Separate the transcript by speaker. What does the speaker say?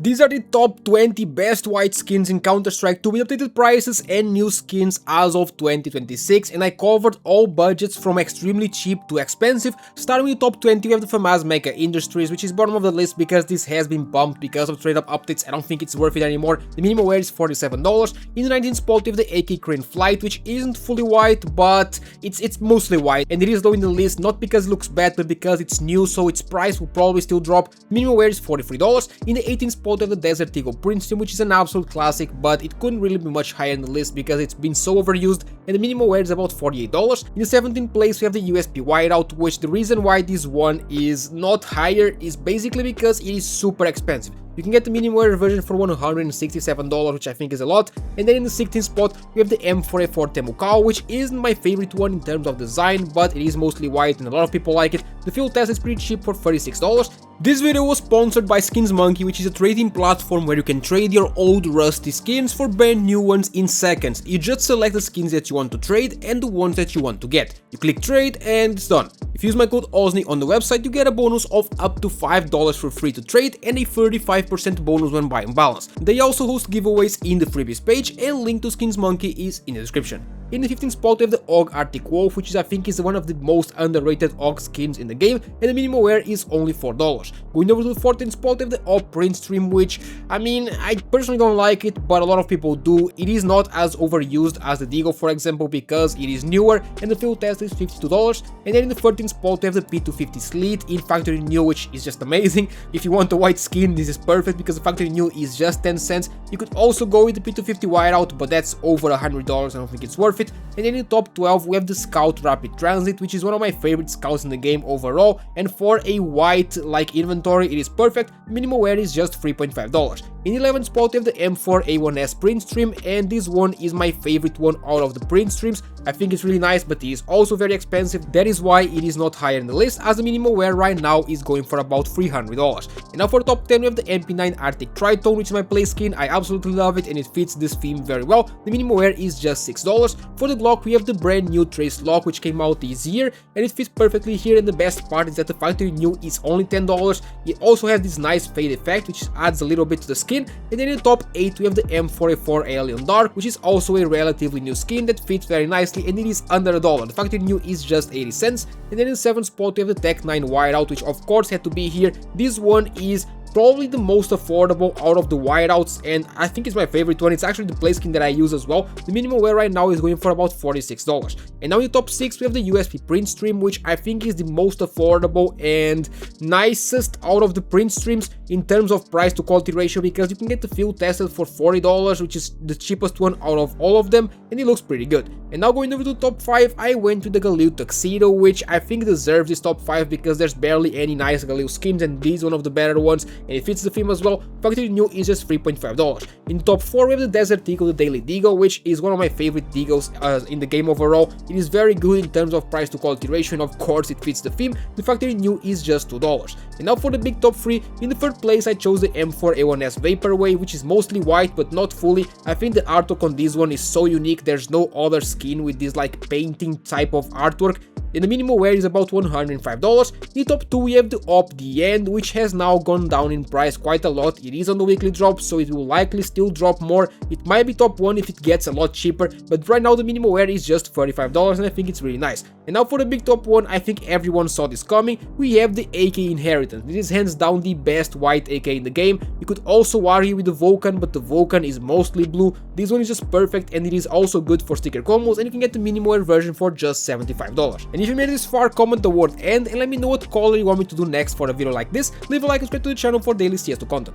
Speaker 1: These are the top 20 best white skins in Counter-Strike 2 with updated prices and new skins as of 2026, and I covered all budgets from extremely cheap to expensive. Starting with the top 20 we have the famous Mecha Industries, which is bottom of the list because this has been bumped because of trade-up updates. I don't think it's worth it anymore. The minimum wear is $47. In the 19th spot we have the AK Crane Flight, which isn't fully white, but it's mostly white, and it is low in the list not because it looks bad but because it's new, so its price will probably still drop. Minimum wear is $43. In the 18th spot of the Desert Eagle Princeton, which is an absolute classic, but it couldn't really be much higher in the list because it's been so overused, and the minimum wear is about $48. In the 17th place we have the USP Whiteout, which the reason why this one is not higher is basically because it is super expensive. You can get the minimum wear version for $167, which I think is a lot. And then in the 16th spot, we have the M4A4 Temukao, which isn't my favorite one in terms of design, but it is mostly white and a lot of people like it. The field test is pretty cheap for $36. This video was sponsored by Skins Monkey, which is a trading platform where you can trade your old rusty skins for brand new ones in seconds. You just select the skins that you want to trade and the ones that you want to get. You click trade and it's done. If you use my code OZNI on the website, you get a bonus of up to $5 for free to trade and a 35% bonus when buying balance. They also host giveaways in the freebies page, and link to Skins Monkey is in the description. In the 15th spot we have the AUG Arctic Wolf, which I think is one of the most underrated AUG skins in the game, and the minimum wear is only $4. Going over to the 14th spot we have the AUG Prince Stream, which, I mean, I personally don't like it, but a lot of people do. It is not as overused as the Deagle, for example, because it is newer, and the field test is $52. And then in the 13th spot we have the P250 Sleet in Factory New, which is just amazing. If you want a white skin, this is perfect because the Factory New is just 10 cents. You could also go with the P250 Whiteout, but that's over $100, I don't think it's worth it. And then in the top 12 we have the Scout Rapid Transit, which is one of my favorite scouts in the game overall, and for a white like inventory it is perfect. Minimum wear is just $3.5. In the 11th spot we have the M4A1S Print Stream, and this one is my favorite one out of the print streams. I think it's really nice, but it is also very expensive. That is why it is not higher in the list, as the minimum wear right now is going for about $300. And now for the top 10 we have the MP9 Arctic Tritone, which is my play skin. I absolutely love it and it fits this theme very well. The minimum wear is just $6. For the Glock we have the brand new Trace Lock, which came out this year, and it fits perfectly here, and the best part is that the factory new is only $10. It also has this nice fade effect, which adds a little bit to the skin. And then in the top 8 we have the M4A4 Alien Dark, which is also a relatively new skin that fits very nicely, and it is under $1. The factory new is just 80 cents. And then in the 7th spot we have the Tech 9 Whiteout, which of course had to be here. This one is probably the most affordable out of the whiteouts, and I think it's my favorite one. It's actually the play skin that I use as well. The minimum wear right now is going for about $46. And now in the top 6 we have the USP Print Stream, which I think is the most affordable and nicest out of the print streams in terms of price to quality ratio, because you can get the field tested for $40, which is the cheapest one out of all of them, and it looks pretty good. And now going over to the top 5, I went with the Galil Tuxedo, which I think deserves this top 5 because there's barely any nice Galil skins, and this is one of the better ones, and it fits the theme as well. Factory new is just $3.5. In the top 4 we have the Desert Eagle, the Daily Deagle, which is one of my favorite Deagles in the game overall. It is very good in terms of price to quality ratio, and of course it fits the theme. The factory new is just $2. And now for the big top 3, in the 3rd place I chose the M4A1S Vaporwave, which is mostly white but not fully. I think the artwork on this one is so unique. There's no other skin with this like painting type of artwork, and the minimum wear is about $105. In the top 2 we have the Op The End, which has now gone down in price quite a lot. It is on the weekly drop, so it will likely still drop more. It might be top 1 if it gets a lot cheaper, but right now the minimum wear is just $35, and I think it's really nice. And now for the big top 1, I think everyone saw this coming. We have the AK Inheritance. This is hands down the best white AK in the game. You could also argue with the Vulcan, but the Vulcan is mostly blue. This one is just perfect, and it is also good for sticker combos, and you can get the minimum wear version for just $75. And if you made it this far, comment the word "end" and let me know what color you want me to do next for a video like this. Leave a like and subscribe to the channel for daily CS2 content.